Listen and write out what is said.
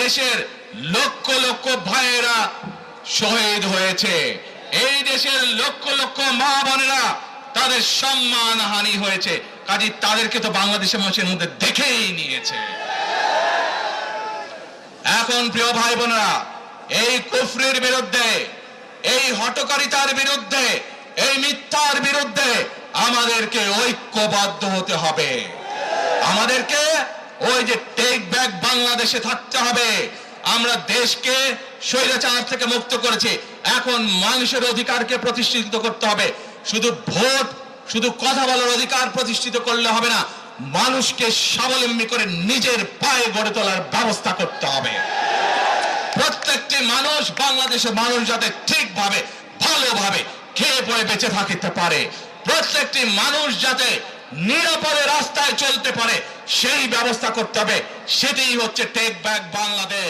দেশের লক্ষ লক্ষ ভাইয়েরা শহীদ হয়েছে, এই দেশের লক্ষ লক্ষ মা বোনেরা তাদের সম্মান হানি হয়েছে, কাজে তাদেরকে তো বাংলাদেশের মানুষের মধ্যে দেখেই নিয়েছে। এখন প্রিয় ভাই বোনেরা, এই কুফরির বিরুদ্ধে, এই হঠকারিতার বিরুদ্ধে, এই মিথ্যার বিরুদ্ধে আমাদেরকে ঐক্যবদ্ধ হতে হবে। আমাদেরকে ওই যে টেক ব্যাক বাংলাদেশে থাকতে হবে। আমরা দেশকে স্বৈরাচার থেকে মুক্ত করেছি, এখন মানুষের অধিকারকে প্রতিষ্ঠিত করতে হবে। শুধু ভোট, শুধু কথা বলার অধিকার প্রতিষ্ঠিত করলে হবে না, মানুষকে স্বাবলম্বী করে নিজের পায়ে গড়ে তোলার ব্যবস্থা করতে হবে। প্রত্যেকটি মানুষ, বাংলাদেশের মানুষ যাতে ঠিকভাবে ভালোভাবে খেয়ে পড়ে বেঁচে থাকতে পারে, প্রত্যেকটি মানুষ যাতে নিরাপদে রাস্তায় চলতে পারে, সেই ব্যবস্থা করতে হবে। সেটাই হচ্ছে টেক ব্যাক বাংলাদেশ।